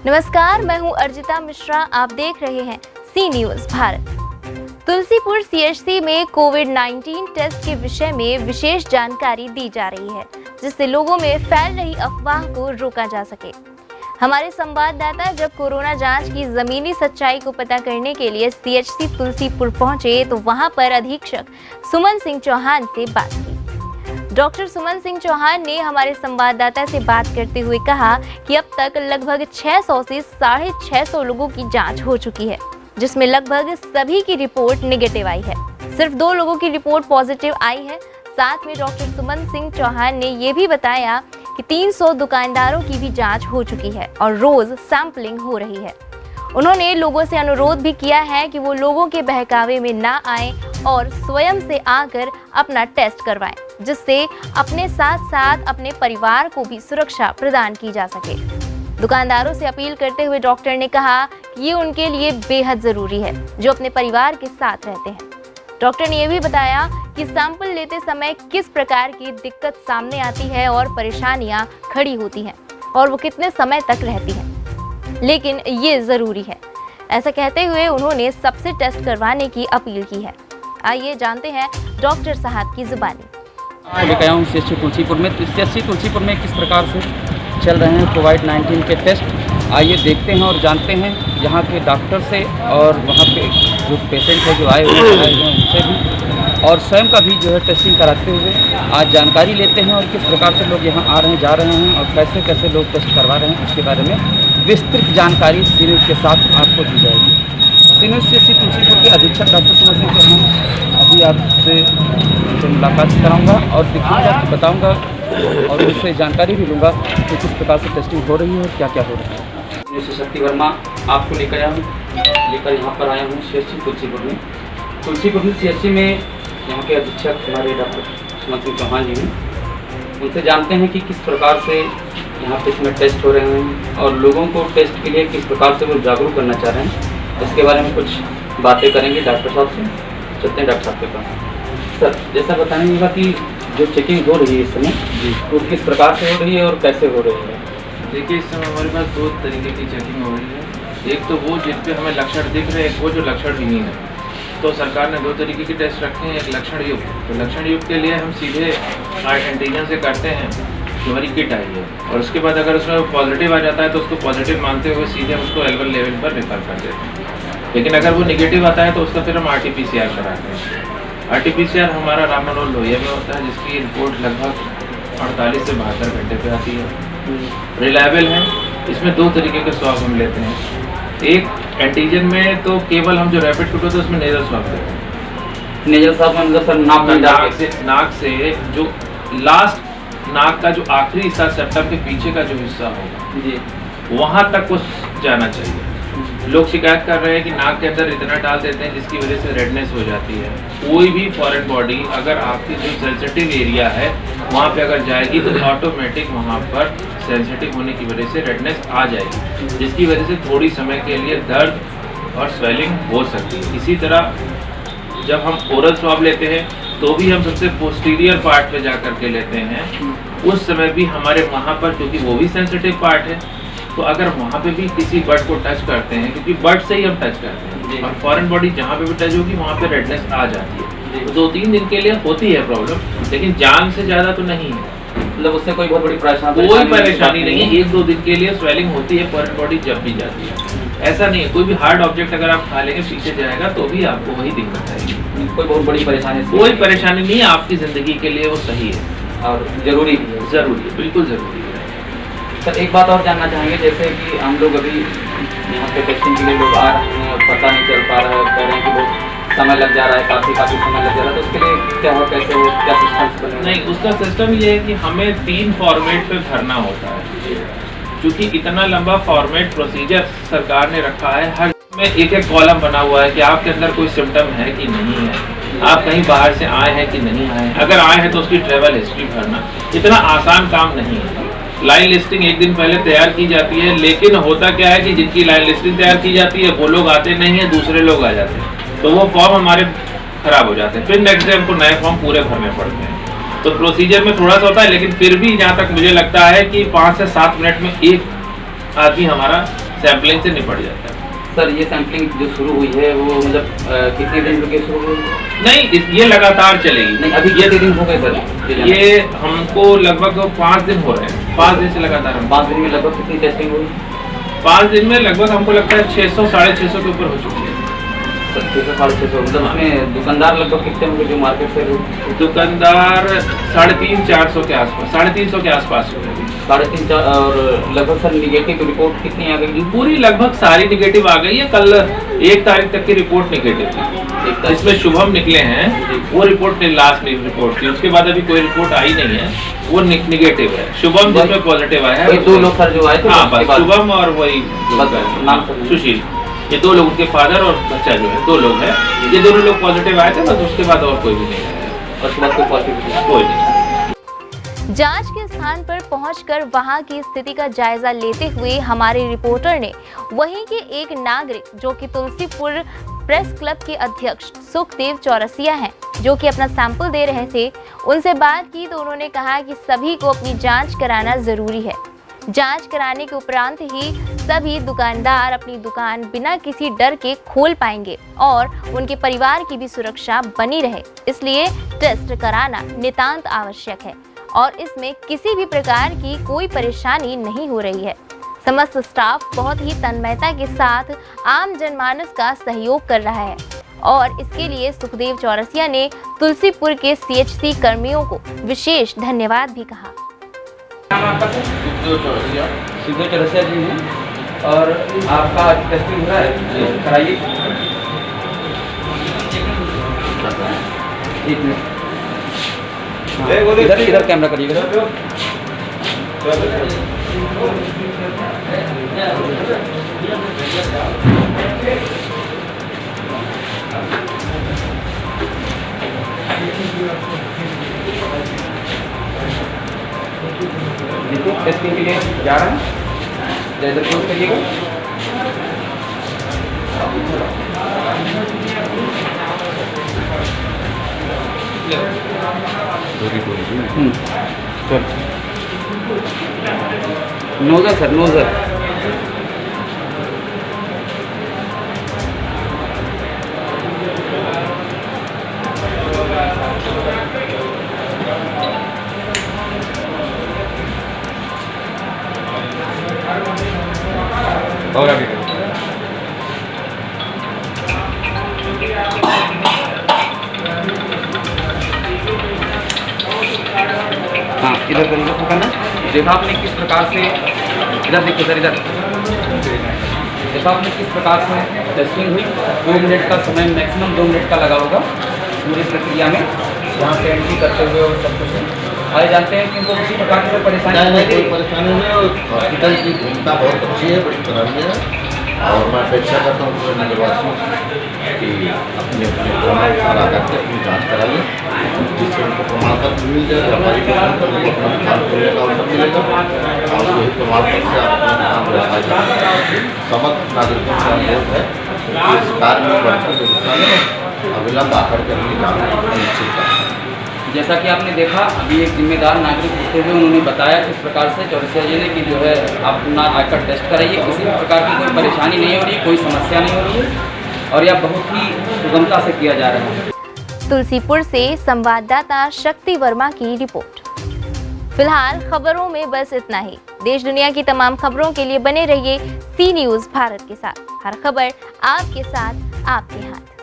नमस्कार, मैं हूं अर्जिता मिश्रा। आप देख रहे हैं सी न्यूज़ भारत। तुलसीपुर सीएचसी में कोविड-19 टेस्ट के विषय में विशेष जानकारी दी जा रही है, जिससे लोगों में फैल रही अफवाह को रोका जा सके। हमारे संवाददाता जब कोरोना जांच की जमीनी सच्चाई को पता करने के लिए सीएचसी तुलसीपुर पहुंचे तो वहां पर अधीक्षक सुमन सिंह चौहान से बात की। डॉक्टर सुमन सिंह चौहान ने हमारे संवाददाता से बात करते हुए कहा कि अब तक लगभग 600 से 650 लोगों की जांच हो चुकी है, जिसमें लगभग सभी की रिपोर्ट नेगेटिव आई है। सिर्फ 2 लोगों की रिपोर्ट पॉजिटिव आई है। साथ में डॉक्टर सुमन सिंह चौहान ने ये भी बताया कि 300 दुकानदारों की भी जांच हो चुकी है और रोज सैंपलिंग हो रही है। उन्होंने लोगों से अनुरोध भी किया है कि वो लोगों के बहकावे में ना आएं और स्वयं से आकर अपना टेस्ट करवाएं, जिससे अपने साथ साथ अपने परिवार को भी सुरक्षा प्रदान की जा सके। दुकानदारों से अपील करते हुए डॉक्टर ने कहा कि ये उनके लिए बेहद जरूरी है, जो अपने परिवार के साथ रहते हैं। डॉक्टर ने यह भी बताया कि सैंपल लेते समय किस प्रकार की दिक्कत सामने आती है और परेशानियां खड़ी होती हैं और वो कितने समय तक रहती हैं, लेकिन ये ज़रूरी है। ऐसा कहते हुए उन्होंने सबसे टेस्ट करवाने की अपील की है। आइए जानते हैं डॉक्टर साहब की जुबानी। लेकर आया हूँ सीएचसी तुलसीपुर में। सीएचसी तुलसीपुर में किस प्रकार से चल रहे हैं कोविड-19 के टेस्ट, आइए देखते हैं और जानते हैं यहाँ के डॉक्टर से और वहाँ पे जो पेशेंट है जो आए हुए हैं उनसे भी, और स्वयं का भी जो है टेस्टिंग कराते हुए आज जानकारी लेते हैं और किस प्रकार से लोग यहाँ आ रहे हैं, जा रहे हैं और कैसे कैसे लोग टेस्ट करवा रहे हैं, उसके बारे में विस्तृत जानकारी सी न्यूज़ के साथ आपको दी जाएगी। सी न्यूज़ सीएचसी तुलसीपुर के अधीक्षक डॉक्टर सुमन सिंह चौहान अभी आपसे मुलाकात कराऊँगा और दिखाऊँगा, बताऊँगा और उससे जानकारी भी लूँगा कि किस प्रकार से टेस्टिंग हो रही है और क्या क्या हो रहा है। मैं शक्ति वर्मा आपको लेकर यहाँ पर आया हूँ सीएचसी तुलसीपुर में। तुलसीपुर में सीएचसी में यहाँ के अधीक्षक हमारे डॉक्टर सुमन सिंह चौहान जी हैं। उनसे जानते हैं कि किस प्रकार से यहाँ पे इसमें टेस्ट हो रहे हैं और लोगों को टेस्ट के लिए किस प्रकार से वो जागरूक करना चाह रहे हैं, इसके बारे में कुछ बातें करेंगे डॉक्टर साहब से। चलते हैं डॉक्टर साहब के पास। सर, जैसा बताने होगा कि जो चेकिंग हो रही है इस समय वो किस प्रकार से हो रही है और कैसे हो रही है? देखिए, इस समय हमारे पास 2 तरीके की चेकिंग हो रही है। एक तो वो जिन पे हमें लक्षण दिख रहे हैं, एक वो जो लक्षण विहीन है। तो सरकार ने 2 तरीके के टेस्ट रखे हैं, एक लक्षण युक्त। तो लक्षण युक्त के लिए हम सीधे एंटीजन से करते हैं, जो हमारी किट आई है, और उसके बाद अगर उसमें पॉजिटिव आ जाता है तो उसको पॉजिटिव मानते हुए सीधे हम उसको L1 लेवल पर रेफर कर देते हैं। लेकिन अगर वो निगेटिव आता है तो उसका फिर हम RT-PCR कराते हैं। RT-PCR हमारा राममनोहर लोहिया में होता है, जिसकी रिपोर्ट लगभग 48 से 72 घंटे पे आती है। रिलायबल है। इसमें 2 तरीके के स्वाब हम लेते हैं। एक एंटीजन में तो केवल हम जो रैपिड किट होता है उसमें नेजल स्वाब लेते हैं। नेजल स्वाब मतलब सर नाक से जो लास्ट नाक का जो आखिरी हिस्सा सेप्टम के पीछे का जो हिस्सा होगा जी, वहाँ तक वो जाना चाहिए। लोग शिकायत कर रहे हैं कि नाक के अंदर इतना डाल देते हैं जिसकी वजह से रेडनेस हो जाती है। कोई भी फॉरेन बॉडी अगर आपकी जो सेंसिटिव एरिया है वहाँ पे अगर जाएगी तो ऑटोमेटिक वहाँ पर सेंसिटिव होने की वजह से रेडनेस आ जाएगी, जिसकी वजह से थोड़ी समय के लिए दर्द और स्वेलिंग हो सकती है। इसी तरह जब हम ओरल स्वाब लेते हैं तो भी हम सबसे पोस्टीरियर पार्ट पे जा करके लेते हैं। उस समय भी हमारे वहाँ पर, क्योंकि वो भी सेंसिटिव पार्ट है, तो अगर वहाँ पे भी किसी बर्ड को टच करते हैं, क्योंकि बर्ड से ही हम टच करते हैं, और फॉरेन बॉडी जहाँ पे भी टच होगी वहाँ पे रेडनेस आ जाती है। तो 2-3 दिन के लिए होती है प्रॉब्लम, लेकिन जान से ज़्यादा तो नहीं है। मतलब उससे कोई बहुत बड़ी परेशानी नहीं है। 1-2 दिन के लिए स्वेलिंग होती है फॉरेन बॉडी जब भी जाती है। ऐसा नहीं है, कोई भी हार्ड ऑब्जेक्ट अगर आप खा लेंगे पीछे जाएगा तो भी आपको वही दिक्कत आएगी। कोई बहुत बड़ी परेशानी कोई परेशानी नहीं है, आपकी ज़िंदगी के लिए वो सही है और ज़रूरी भी है। ज़रूरी है, बिल्कुल ज़रूरी है। सर, एक बात और जानना चाहेंगे, जैसे कि हम लोग अभी यहाँ पे टेस्टिंग के लिए लोग आ रहे हैं और पता नहीं चल पा रहा है, कह रहे हैं कि बहुत समय लग जा रहा है, काफ़ी समय लग जा रहा है, तो उसके लिए क्या है, कैसे है, क्या सिस्टम? नहीं, उसका सिस्टम ये है कि हमें 3 फॉर्मेट पे भरना होता है। क्योंकि इतना लंबा फॉर्मेट प्रोसीजर सरकार ने रखा है, हर में एक कॉलम बना हुआ है कि आपके अंदर कोई सिम्टम है कि नहीं है, आप कहीं बाहर से आए हैं कि नहीं आए हैं। अगर आए हैं तो उसकी ट्रैवल हिस्ट्री भरना इतना आसान काम नहीं है। लाइन लिस्टिंग 1 दिन पहले तैयार की जाती है, लेकिन होता क्या है कि जिनकी लाइन लिस्टिंग तैयार की जाती है वो लोग आते नहीं है, दूसरे लोग आ जाते हैं, तो वो फॉर्म हमारे खराब हो जाते हैं। फिर नेक्स्ट डे हमको नए फॉर्म पूरे भरने पड़ते हैं। तो प्रोसीजर में थोड़ा सा होता है, लेकिन फिर भी जहाँ तक मुझे लगता है कि 5 से 7 मिनट में एक आदमी हमारा सैंपलिंग से निपट जाता है। सर ये सैंपलिंग जो शुरू हुई है वो मतलब कितने दिन के शुरू हुई? नहीं, ये लगातार चलेगी। नहीं, अभी ये दिन हो गए सर? ये हमको लगभग 5 दिन हो रहे हैं, 5 दिन से लगातार हम 5 दिन में लगभग कितनी टेस्टिंग हुई? 5 दिन में लगभग हमको लगता है 600 650 के ऊपर हो चुकी है। 600 650 मतलब उसमें दुकानदार लगभग कितने होंगे जो मार्केट से? दुकानदार 350 400 के आसपास, 350 के आसपास हो गए। 350 और लगभग सर निगेटिव रिपोर्ट कितनी आ गई? पूरी लगभग सारी निगेटिव आ गई है। कल 1 तारीख तक की रिपोर्ट निगेटिव थी, जिसमें शुभम निकले हैं वो रिपोर्ट लास्ट रिपोर्ट थी। उसके बाद अभी कोई रिपोर्ट आई नहीं है, वो निगेटिव है। शुभम जिसमें पॉजिटिव आया है 2 लोग सर जो आए थे। हाँ बस शुभम और वही नाम सुशील, ये 2 लोग, उनके फादर और बच्चा जो है 2 लोग हैं। ये दोनों लोग पॉजिटिव आए थे, बस उसके बाद और कोई भी नहीं आया। उसके बाद कोई पॉजिटिव कोई नहीं। जांच के स्थान पर पहुंचकर वहां की स्थिति का जायजा लेते हुए हमारे रिपोर्टर ने वहीं के एक नागरिक जो कि तुलसीपुर प्रेस क्लब के अध्यक्ष सुखदेव चौरसिया हैं, जो कि अपना सैंपल दे रहे थे, उनसे बात की तो उन्होंने कहा कि सभी को अपनी जांच कराना जरूरी है। जांच कराने के उपरांत ही सभी दुकानदार अपनी दुकान बिना किसी डर के खोल पाएंगे और उनके परिवार की भी सुरक्षा बनी रहे, इसलिए टेस्ट कराना नितांत आवश्यक है और इसमें किसी भी प्रकार की कोई परेशानी नहीं हो रही है। समस्त स्टाफ बहुत ही तन्मयता के साथ आम जनमानस का सहयोग कर रहा है और इसके लिए सुखदेव चौरसिया ने तुलसीपुर के CHC कर्मियों को विशेष धन्यवाद भी कहा। सुखदेव चौरसिया जी हैं और आपका टेस्टिंग हो रहा है, कराइए। एक मिनट, इधर कैमरा करिएगा। देखिए टेस्टिंग के लिए जा रहा है, इधर क्लोज करिएगा। नोजर सर, नोजर और आगे हाँ इधर करिए पकड़ना। देखा आपने किस प्रकार से, इधर देखिए सर, इधर देखा आपने किस प्रकार से टेस्टिंग हुई। 2 मिनट का समय, मैक्सिमम 2 मिनट का लगा होगा पूरी प्रक्रिया में, यहाँ से एंट्री करते हुए और सब कुछ। आए जानते हैं कि उनको किसी प्रकार की कोई परेशानी नहीं, कोई परेशानी नहीं है। हॉस्पिटल की भूमिका बहुत अच्छी है, बड़ी सराहनीय है और मैं अपेक्षा करता हूँ पूरे नगरवासियों कि अपने प्रमाण करा करके अपनी जाँच कराइए, जिससे उनको प्रमाण पत्र मिल जाए। हमारी दुकान पर उनको अपना दुकान खोलने का अवसर मिलेगा और वही प्रमाण पत्र से आप अपना दुकान व्यवसाय करें। समस्त नागरिकों से अनुरोध है कि इस कार्य में बढ़कर व्यवस्था में अविलंब आकर के अपनी जाँच सुनिश्चित करें। जैसा कि आपने देखा, अभी एक जिम्मेदार नागरिक होते हुए उन्होंने बताया किस प्रकार से चौरसिया जी ने कि जो है आप अपना आकर टेस्ट कराइए, किसी भी प्रकार की कोई परेशानी नहीं हो रही, कोई समस्या नहीं हो रही है और यह बहुत ही सुगमता से किया जा रहा है। तुलसीपुर से संवाददाता शक्ति वर्मा की रिपोर्ट। फिलहाल खबरों में बस इतना ही। देश दुनिया की तमाम खबरों के लिए बने रहिए C न्यूज़ भारत के साथ। हर खबर आपके साथ, आपके हाथ।